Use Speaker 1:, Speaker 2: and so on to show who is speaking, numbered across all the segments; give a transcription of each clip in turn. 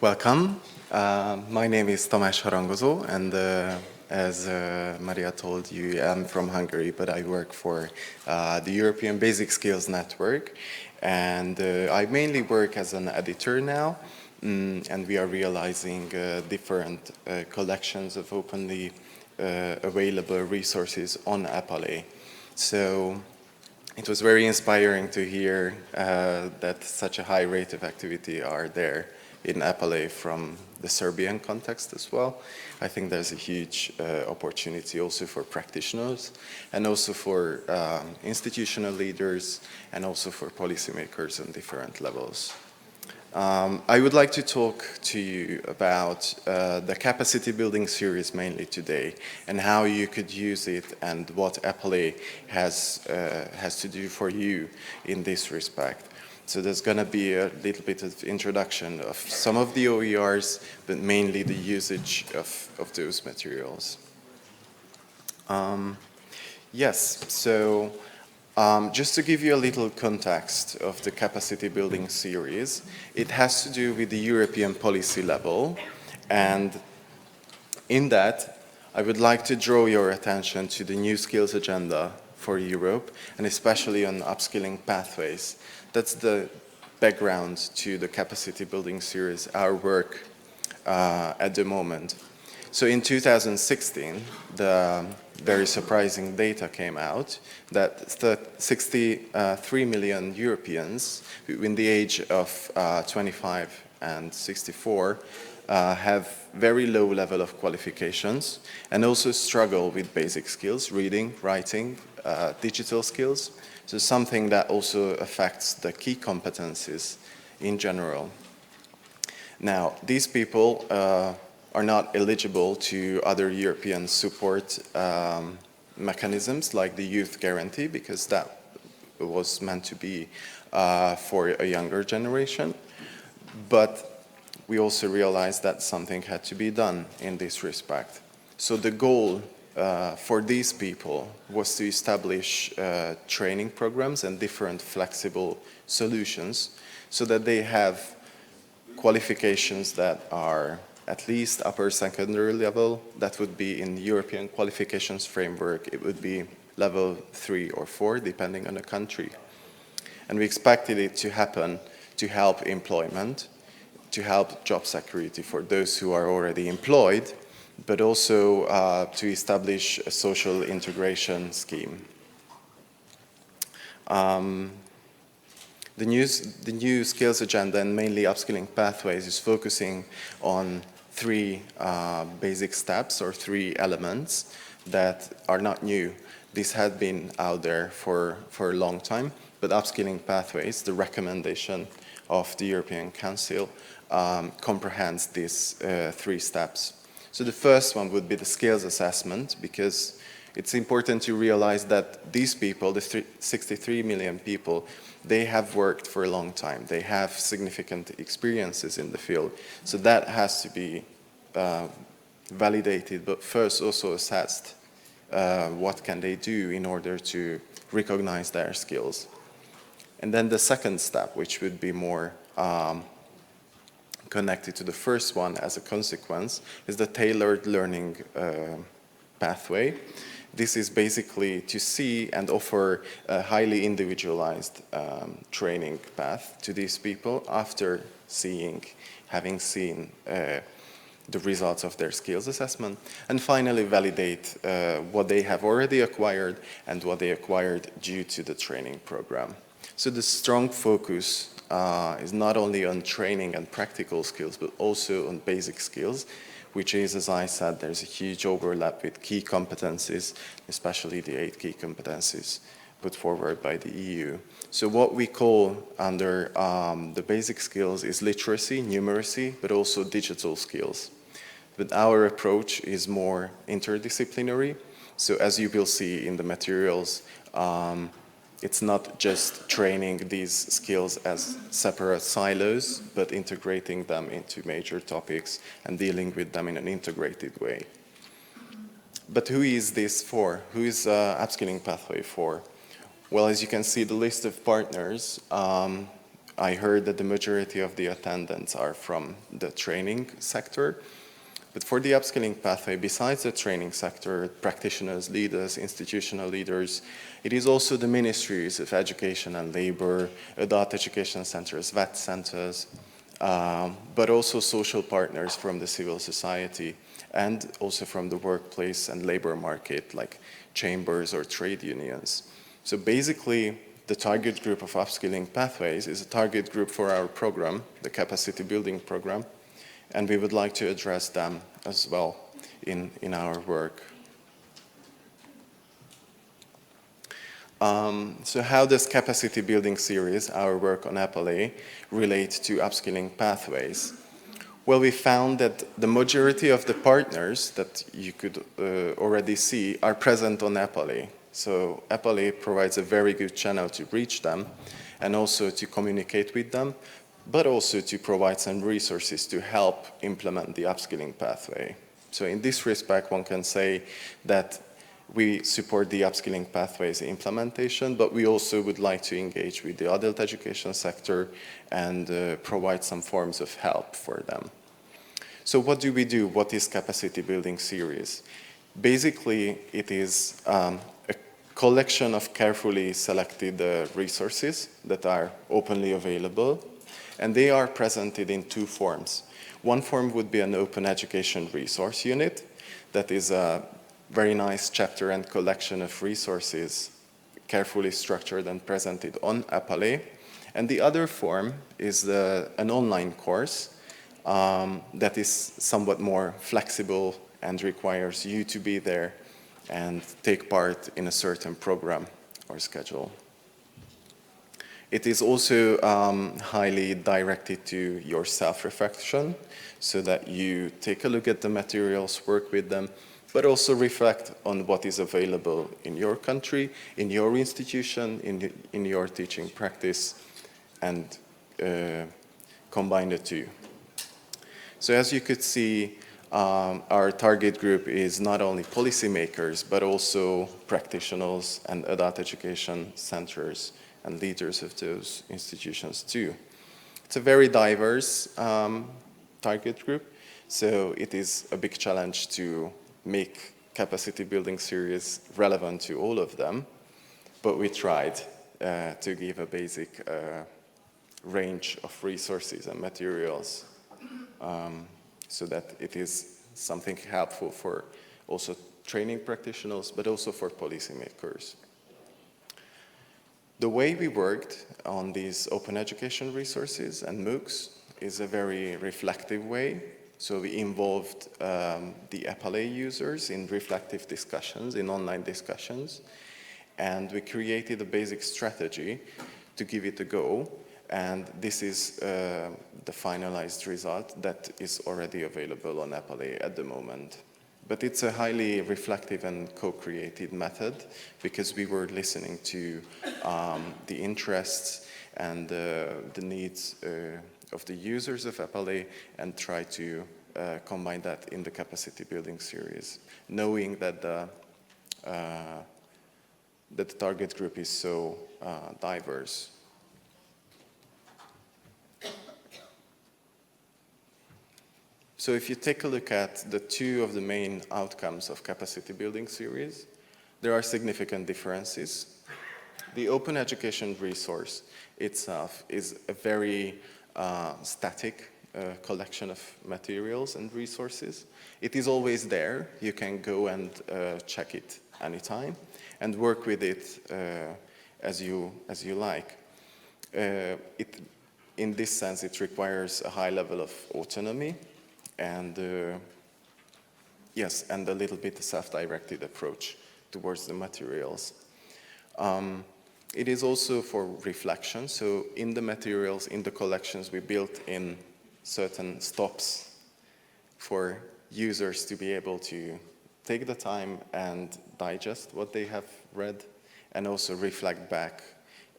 Speaker 1: Welcome. My name is Tamás Harangozó, and as Maria told you, I'm from Hungary, but I work for the European Basic Skills Network, and I mainly work as an editor now, and we are realizing different collections of openly available resources on EPALE. So it was very inspiring to hear that such a high rate of activity are there in EPALE from the Serbian context as well. I think there's a huge opportunity also for practitioners and also for institutional leaders and also for policymakers on different levels. I would like to talk to you about the capacity building series mainly today and how you could use it and what EPALE has to do for you in this respect. So there's going to be a little bit of introduction of some of the OERs, but mainly the usage of those materials. Yes, so just to give you a little context of the capacity building series, it has to do with the European policy level, and in that I would like to draw your attention to the new skills agenda for Europe, and especially on upskilling pathways. That's the background to the capacity building series, our work at the moment. So in 2016, the very surprising data came out that 63 million Europeans between the age of 25 and 64 have very low level of qualifications and also struggle with basic skills, reading, writing, digital skills. So something that also affects the key competencies in general. Now, these people are not eligible to other European support mechanisms like the youth guarantee, because that was meant to be for a younger generation. But we also realized that something had to be done in this respect. So the goal for these people was to establish training programs and different flexible solutions so that they have qualifications that are at least upper secondary level. That would be in the European qualifications framework. It would be level 3 or 4, depending on the country. And we expected it to happen to help employment, to help job security for those who are already employed, but also to establish a social integration scheme. The new skills agenda and mainly upskilling pathways is focusing on 3 basic steps or 3 elements that are not new. This had been out there for a long time, but upskilling pathways, the recommendation of the European Council, comprehends these 3 steps. So the first one would be the skills assessment, because it's important to realize that these people, the 63 million people, they have worked for a long time. They have significant experiences in the field. So that has to be validated, but first also assessed. What can they do in order to recognize their skills? And then the second step, which would be more connected to the first one as a consequence, is the tailored learning pathway. This is basically to see and offer a highly individualized training path to these people after having seen the results of their skills assessment, and finally validate what they have already acquired and what they acquired due to the training program. So the strong focus is not only on training and practical skills, but also on basic skills, which is, as I said, there's a huge overlap with key competencies, especially the 8 key competencies put forward by the EU. So what we call under the basic skills is literacy, numeracy, but also digital skills. But our approach is more interdisciplinary. So as you will see in the materials, it's not just training these skills as separate silos, but integrating them into major topics and dealing with them in an integrated way. But who is this for? Who is upskilling pathway for? Well, as you can see, the list of partners I heard that the majority of the attendants are from the training sector. But for the upskilling pathway, besides the training sector, practitioners, leaders, institutional leaders, it is also the ministries of education and labor, adult education centers, vet centers, but also social partners from the civil society and also from the workplace and labor market, like chambers or trade unions. So basically, the target group of upskilling pathways is a target group for our program, the capacity building program, and we would like to address them as well in our work. So how does capacity building series, our work on EPALE, relate to upskilling pathways? Well, we found that the majority of the partners that you could already see are present on EPALE. So EPALE provides a very good channel to reach them and also to communicate with them, but also to provide some resources to help implement the upskilling pathway. So in this respect, one can say that we support the upskilling pathway's implementation, but we also would like to engage with the adult education sector and provide some forms of help for them. So what do we do? What is capacity building series? Basically, it is a collection of carefully selected resources that are openly available, and they are presented in two forms. One form would be an open education resource unit that is a very nice chapter and collection of resources carefully structured and presented on EPALE. And the other form is an online course that is somewhat more flexible and requires you to be there and take part in a certain program or schedule. It is also highly directed to your self-reflection, so that you take a look at the materials, work with them, but also reflect on what is available in your country, in your institution, in your teaching practice, and combine the two. So as you could see, our target group is not only policymakers, but also practitioners and adult education centers and leaders of those institutions too. It's a very diverse target group, so it is a big challenge to make capacity building series relevant to all of them, but we tried to give a basic range of resources and materials so that it is something helpful for also training practitioners, but also for policymakers. The way we worked on these open education resources and MOOCs is a very reflective way. So we involved the EPALE users in reflective discussions, in online discussions, and we created a basic strategy to give it a go. And this is the finalized result that is already available on EPALE at the moment. But it's a highly reflective and co-created method because we were listening to the interests and the needs of the users of EPALE and try to combine that in the capacity building series, knowing that the target group is so diverse. So if you take a look at the two of the main outcomes of capacity building series, there are significant differences. The open education resource itself is a very static collection of materials and resources. It is always there. You can go and check it anytime and work with it as you like. In this sense, it requires a high level of autonomy and yes, and a little bit self-directed approach towards the materials. It is also for reflection. So in the materials, in the collections, we built in certain stops for users to be able to take the time and digest what they have read and also reflect back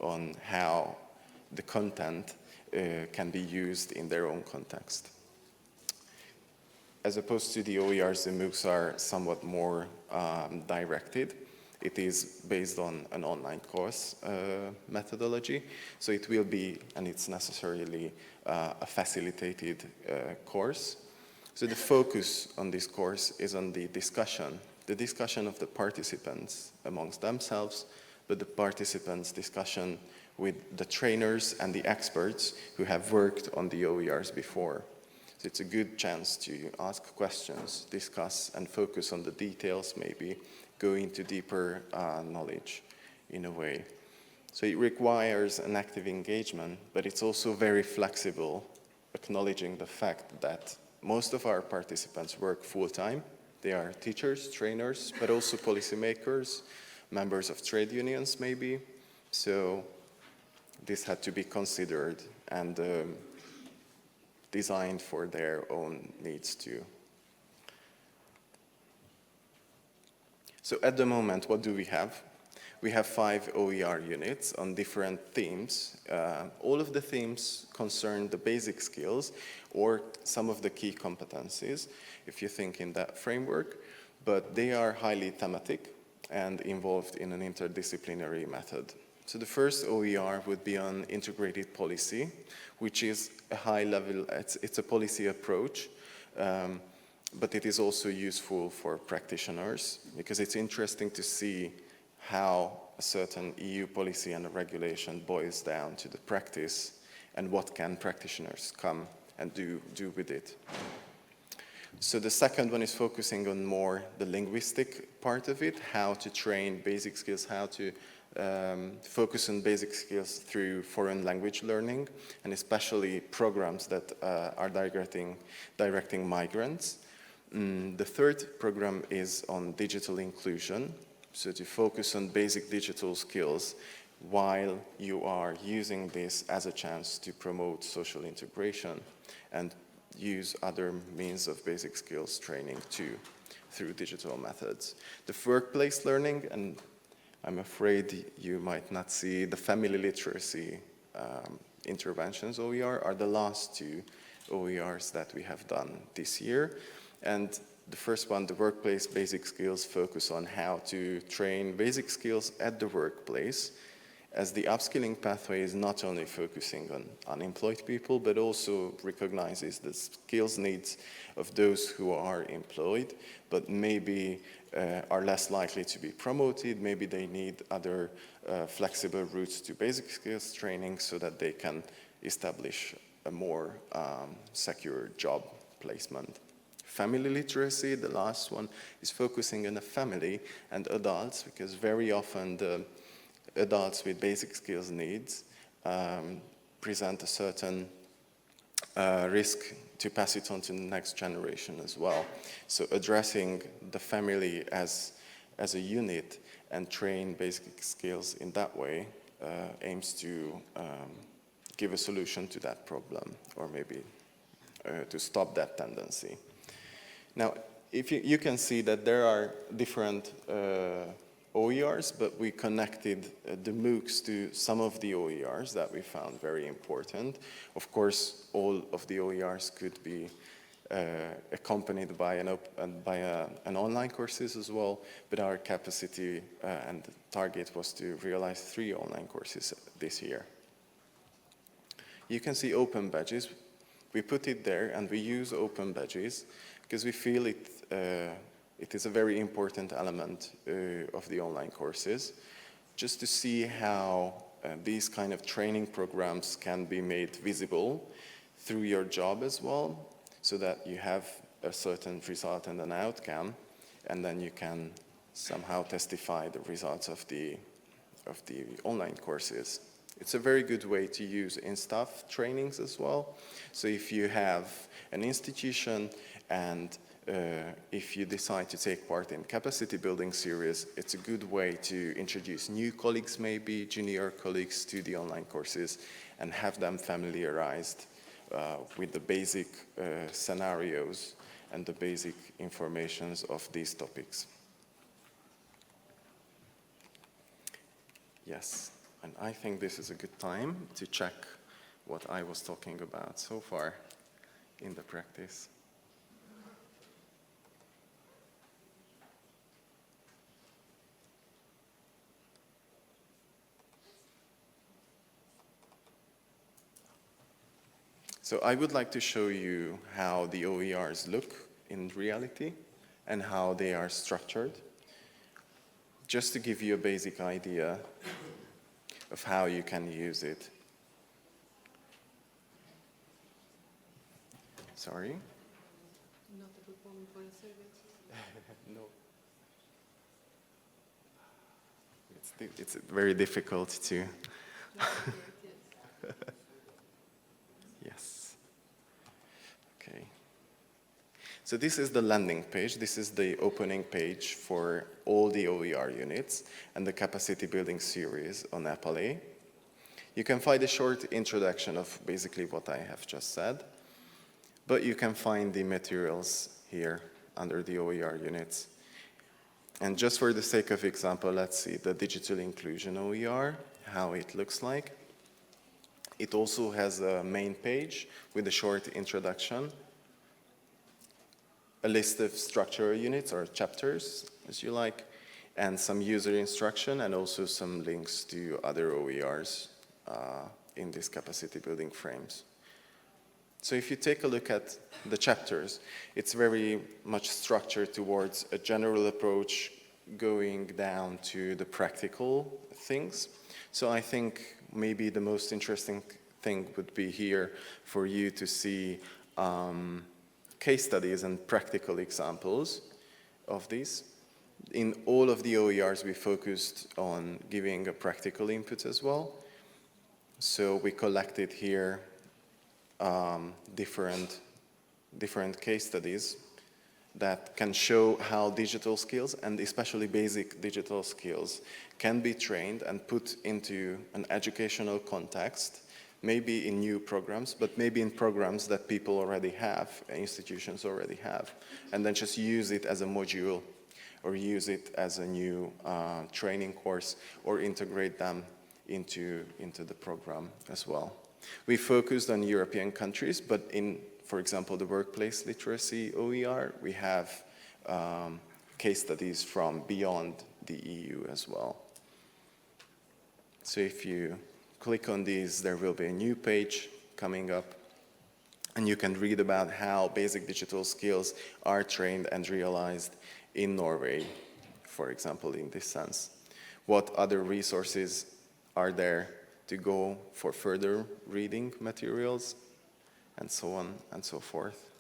Speaker 1: on how the content can be used in their own context. As opposed to the OERs, the MOOCs are somewhat more directed. it is based on an online course methodology. So it will be, and it's necessarily a facilitated course. So the focus on this course is on the discussion of the participants amongst themselves, but the participants' discussion with the trainers and the experts who have worked on the OERs before. So it's a good chance to ask questions, discuss, and focus on the details, maybe go into deeper knowledge in a way. So it requires an active engagement, but it's also very flexible, acknowledging the fact that most of our participants work full-time. They are teachers, trainers, but also policymakers, members of trade unions maybe. So this had to be considered and designed for their own needs too. So at the moment, what do we have? We have 5 OER units on different themes. All of the themes concern the basic skills or some of the key competencies, if you think in that framework, but they are highly thematic and involved in an interdisciplinary method. So the first OER would be on integrated policy, which is a high level, it's a policy approach, but it is also useful for practitioners because it's interesting to see how a certain EU policy and a regulation boils down to the practice and what can practitioners come and do with it. So the second one is focusing on more the linguistic part of it, how to train basic skills, how to focus on basic skills through foreign language learning, and especially programs that are directing migrants. The third program is on digital inclusion, so to focus on basic digital skills while you are using this as a chance to promote social integration and use other means of basic skills training too, through digital methods. The workplace learning, and I'm afraid you might not see the family literacy interventions OER, are the last 2 OERs that we have done this year. And the first one, the workplace basic skills, focus on how to train basic skills at the workplace, as the upskilling pathway is not only focusing on unemployed people, but also recognizes the skills needs of those who are employed, but maybe are less likely to be promoted. Maybe they need other flexible routes to basic skills training so that they can establish a more secure job placement. Family literacy, the last one, is focusing on the family and adults, because very often the adults with basic skills needs present a certain risk to pass it on to the next generation as well. So addressing the family as a unit and train basic skills in that way aims to give a solution to that problem, or maybe to stop that tendency. Now, if you can see that there are different OERs, but we connected the MOOCs to some of the OERs that we found very important. Of course, all of the OERs could be accompanied by an online courses as well, but our capacity and target was to realize 3 online courses this year. You can see open badges. We put it there, and we use open badges because we feel it is a very important element of the online courses, just to see how these kind of training programs can be made visible through your job as well, so that you have a certain result and an outcome, and then you can somehow testify the results of the online courses. It's a very good way to use in staff trainings as well. So if you have an institution and if you decide to take part in capacity building series, it's a good way to introduce new colleagues, maybe junior colleagues, to the online courses and have them familiarized with the basic scenarios and the basic informations of these topics. Yes, and I think this is a good time to check what I was talking about so far in the practice. So I would like to show you how the OERs look in reality and how they are structured, just to give you a basic idea of how you can use it. Sorry?
Speaker 2: Not a good moment for a survey.
Speaker 1: No. It's very difficult to... Yes. Okay. So this is the landing page. This is the opening page for all the OER units and the capacity building series on EPALE. You can find a short introduction of basically what I have just said, but you can find the materials here under the OER units. And just for the sake of example, let's see the digital inclusion OER, how it looks like. It also has a main page with a short introduction, a list of structural units or chapters, as you like, and some user instruction, and also some links to other OERs in these capacity building frames. So if you take a look at the chapters, it's very much structured towards a general approach going down to the practical things. So I think maybe the most interesting thing would be here for you to see case studies and practical examples of these. In all of the OERs, we focused on giving a practical input as well. So we collected here different case studies that can show how digital skills, and especially basic digital skills, can be trained and put into an educational context, maybe in new programs, but maybe in programs that people already have, institutions already have, and then just use it as a module or use it as a new training course or integrate them into the program as well. We focused on European countries, but in, for example, the workplace literacy OER, we have case studies from beyond the EU as well. So if you click on these, there will be a new page coming up, and you can read about how basic digital skills are trained and realized in Norway, for example, in this sense. What other resources are there to go for further reading materials, and so on and so forth.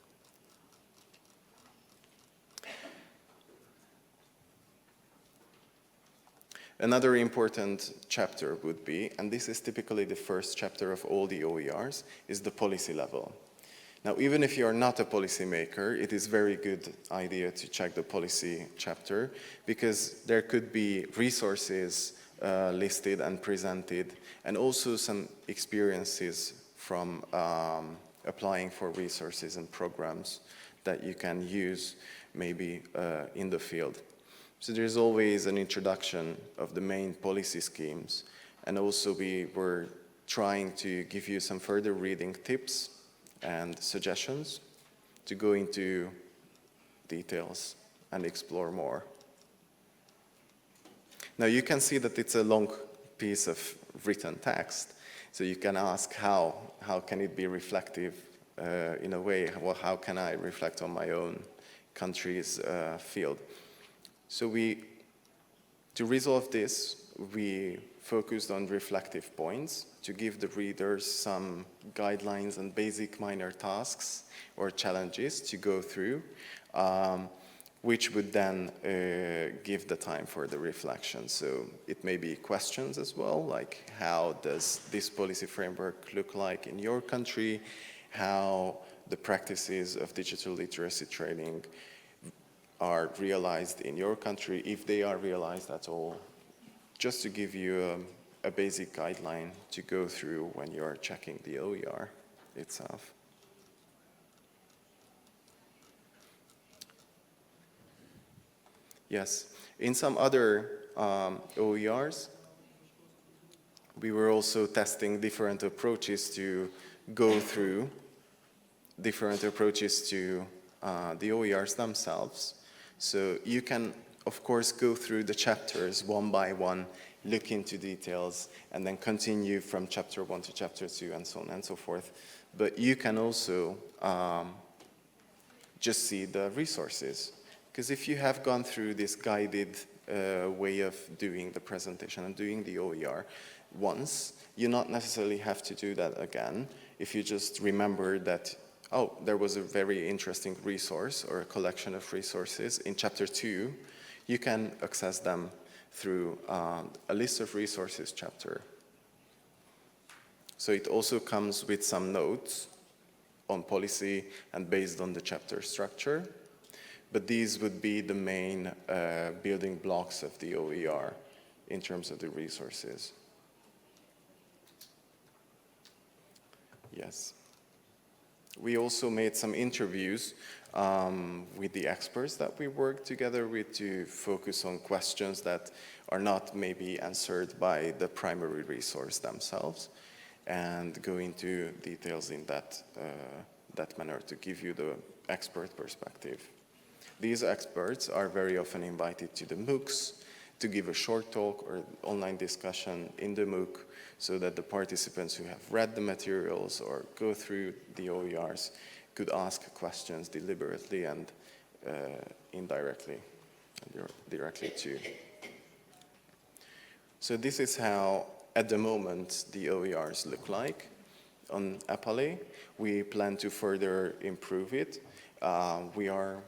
Speaker 1: Another important chapter would be, and this is typically the first chapter of all the OERs, is the policy level. Now, even if you are not a policymaker, it is a very good idea to check the policy chapter, because there could be resources listed and presented, and also some experiences from applying for resources and programs that you can use maybe in the field. So there's always an introduction of the main policy schemes, and also we were trying to give you some further reading tips and suggestions to go into details and explore more. Now you can see that it's a long piece of written text, so you can ask how can it be reflective in a way, well, how can I reflect on my own country's field? So to resolve this, we focused on reflective points to give the readers some guidelines and basic minor tasks or challenges to go through, which would then give the time for the reflection. So it may be questions as well, like how does this policy framework look like in your country, how the practices of digital literacy training are realized in your country, if they are realized at all, just to give you a basic guideline to go through when you're checking the OER itself. Yes, in some other OERs, we were also testing different approaches to go through, different approaches to the OERs themselves. So you can, of course, go through the chapters one by one look into details, and then continue from chapter 1 to chapter 2, and so on and so forth. But you can also just see the resources. Because if you have gone through this guided way of doing the presentation and doing the OER once, you not necessarily have to do that again. If you just remember that, oh, there was a very interesting resource or a collection of resources in chapter 2, you can access them through a list of resources chapter. So it also comes with some notes on policy and based on the chapter structure. But these would be the main building blocks of the OER in terms of the resources. Yes. We also made some interviews with the experts that we worked together with to focus on questions that are not maybe answered by the primary resource themselves, and go into details in that manner to give you the expert perspective. These experts are very often invited to the MOOCs to give a short talk or online discussion in the MOOC, so that the participants who have read the materials or go through the OERs could ask questions deliberately and indirectly, directly too. So this is how, at the moment, the OERs look like on EPALE. We plan to further improve it. We are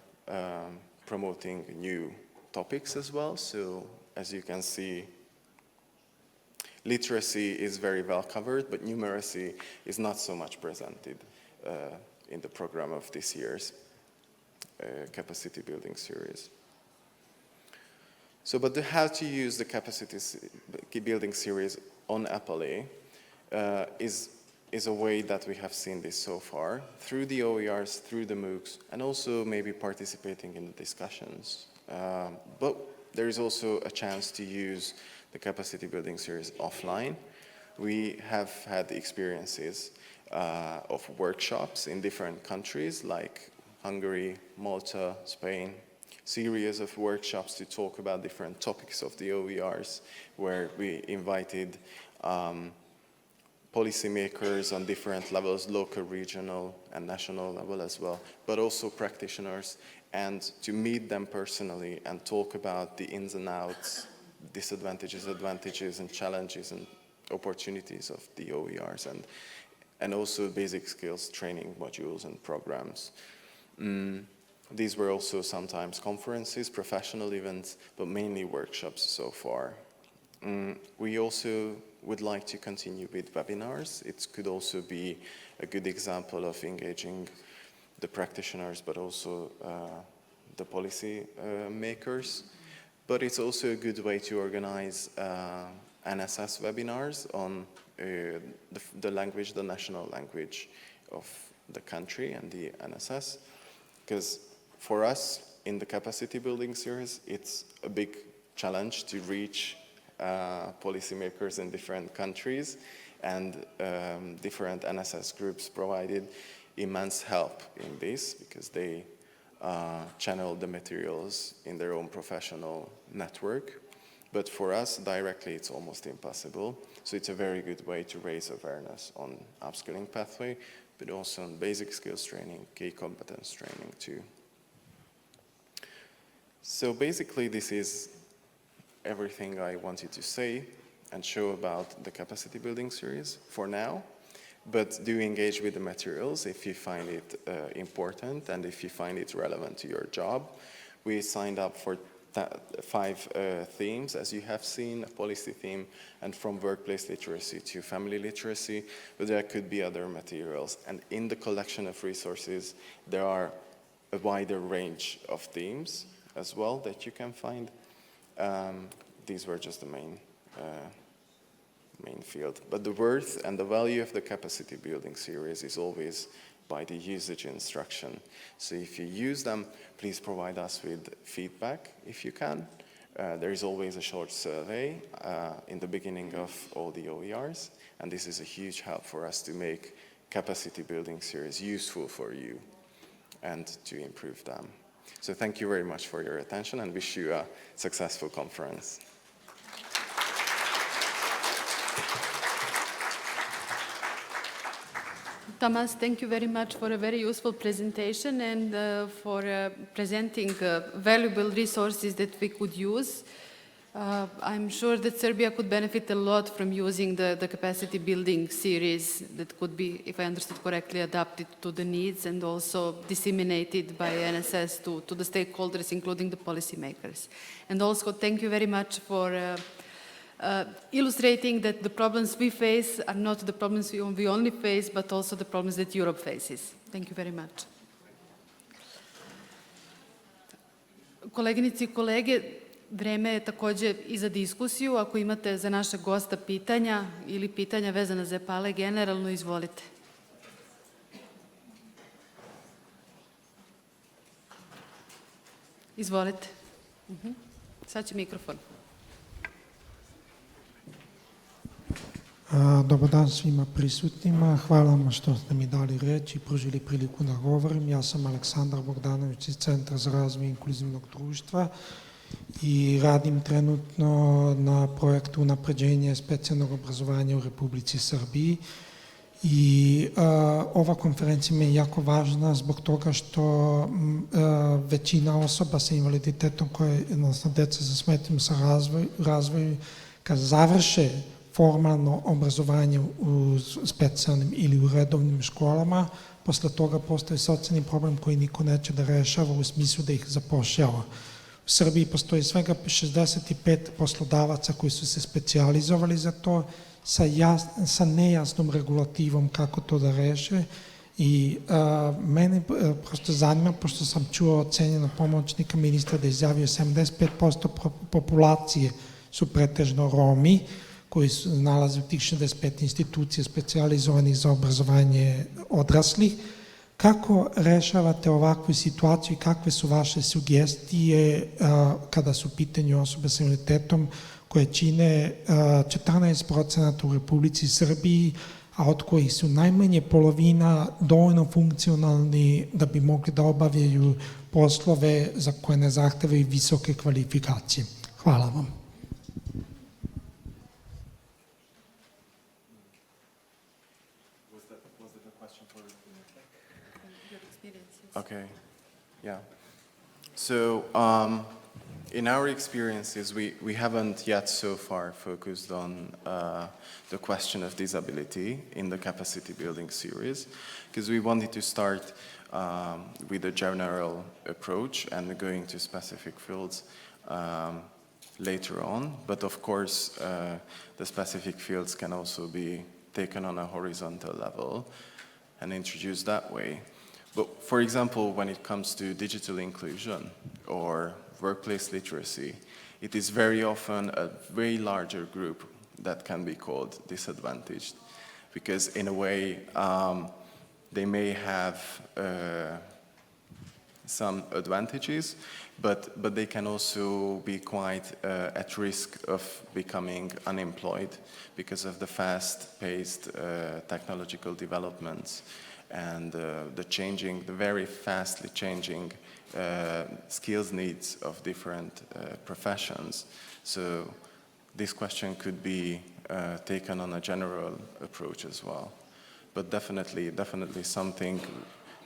Speaker 1: promoting new topics as well. So as you can see, literacy is very well covered, but numeracy is not so much presented in the program of this year's capacity building series. So, but how to use the capacity building series on EPALE is a way that we have seen this so far, through the OERs, through the MOOCs, and also maybe participating in the discussions. But there is also a chance to use the capacity building series offline. We have had experiences of workshops in different countries like Hungary, Malta, Spain, series of workshops to talk about different topics of the OERs, where we invited policymakers on different levels, local, regional, and national level as well, but also practitioners, and to meet them personally and talk about the ins and outs, disadvantages, advantages, and challenges and opportunities of the OERs, and also basic skills training modules and programs. These were also sometimes conferences, professional events, but mainly workshops so far. We also would like to continue with webinars. It could also be a good example of engaging the practitioners, but also the policy makers. But it's also a good way to organize NSS webinars on the language, the national language of the country and the NSS. Because for us, in the capacity building series, it's a big challenge to reach policymakers in different countries, and different NSS groups provided immense help in this, because they channel the materials in their own professional network. But for us, directly, it's almost impossible. So it's a very good way to raise awareness on upskilling pathway, but also on basic skills training, key competence training too. So basically, this is everything I wanted to say and show about the capacity building series for now. But do engage with the materials if you find it important and if you find it relevant to your job. We signed up for 5 themes, as you have seen, a policy theme, and from workplace literacy to family literacy, but there could be other materials. And in the collection of resources, there are a wider range of themes as well that you can find. These were just the main field. But the worth and the value of the capacity building series is always by the usage instruction. So if you use them, please provide us with feedback if you can. There is always a short survey in the beginning of all the OERs, and this is a huge help for us to make capacity building series useful for you and to improve them. So thank you very much for your attention, and wish you a successful conference.
Speaker 2: Tamás, thank you very much for a very useful presentation and for presenting valuable resources that we could use. I'm sure that Serbia could benefit a lot from using the capacity building series that could be, if I understood correctly, adapted to the needs and also disseminated by NSS to the stakeholders, including the policymakers. And also thank you very much for illustrating that the problems we face are not the problems we only face, but also the problems that Europe faces. Thank you very much. Koleginici i kolege, vreme je takođe i za diskusiju. Ako imate za našeg gosta pitanja ili pitanja vezana za EPALE generalno, izvolite. Izvolite. Sad će mikrofon.
Speaker 3: Dobar dan svima prisutnima. Hvala vam što ste mi dali reč i pružili priliku da govorim. Ja sam Aleksandar Bogdanović iz Centra za razvoj inkluzivnog društva i radim trenutno na projektu unapređenja specijalnog obrazovanja u Republici Srbiji. I ova konferencija mi je jako važna zbog toga što većina osoba sa invaliditetom, odnosno deca sa smetnjama sa razvojem, kad završe formalno obrazovanje u specijalnim ili u redovnim školama, posle toga postoji socijalni problem koji niko neće da rešava u smislu da ih zapošljava. U Srbiji postoji svega 65 poslodavaca koji su se specijalizovali za to, sa nejasnom regulativom kako to da reše. I mene prosto zanima, pošto sam čuo ocenjeno pomoćnika ministra da je izjavio 75% populacije su pretežno Romi, koji se nalaze u tih 65 institucija specijalizovanih za obrazovanje odraslih. Kako rešavate ovakvu situaciju i kakve su vaše sugestije kada su u pitanju osobe sa invaliditetom koje čine 14% u Republici Srbiji, a od kojih su najmanje polovina dovoljno funkcionalni da bi mogli da obavljaju poslove za koje ne zahtevaju visoke kvalifikacije? Hvala vam.
Speaker 1: Okay, yeah. So in our experiences, we haven't yet so far focused on the question of disability in the capacity building series, because we wanted to start with a general approach and going to specific fields later on. But of course, the specific fields can also be taken on a horizontal level and introduced that way. But for example, when it comes to digital inclusion or workplace literacy, it is very often a very larger group that can be called disadvantaged, because in a way they may have some advantages, but they can also be quite at risk of becoming unemployed because of the fast-paced technological developments and the very fastly changing skills needs of different professions. So this question could be taken on a general approach as well. But definitely something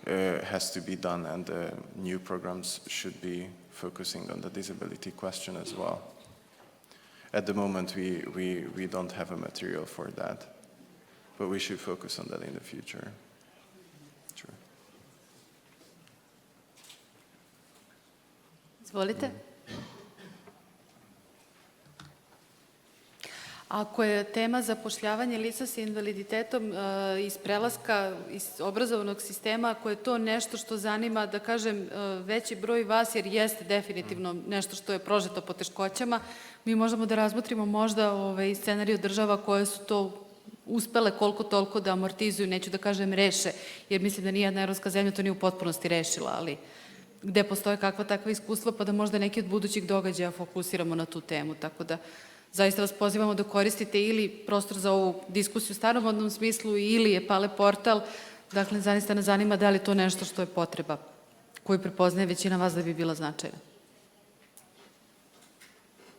Speaker 1: has to be done, and new programs should be focusing on the disability question as well. At the moment, we don't have a material for that, but we should focus on that in the future. Sure.
Speaker 2: Izvolite. Ako je tema zapošljavanje lica sa invaliditetom iz prelaska iz obrazovnog sistema, ako je to nešto što zanima, da kažem, veći broj vas, jer jeste definitivno nešto što je prožeto poteškoćama, mi možemo da razmotrimo možda scenariju država koje su to uspele koliko toliko da amortizuju, neću da kažem reše, jer mislim da nijedna evropska zemlja to nije u potpunosti rešila, ali gde postoje kakva takva iskustva, pa da možda neki od budućih događaja fokusiramo na tu temu, tako da zaista vas pozivamo da koristite ili prostor za ovu diskusiju u staromodnom smislu ili EPALE portal. Dakle, zaista nas zanima da li je to nešto što je potreba koju prepoznaje većina vas da bi bila značajna.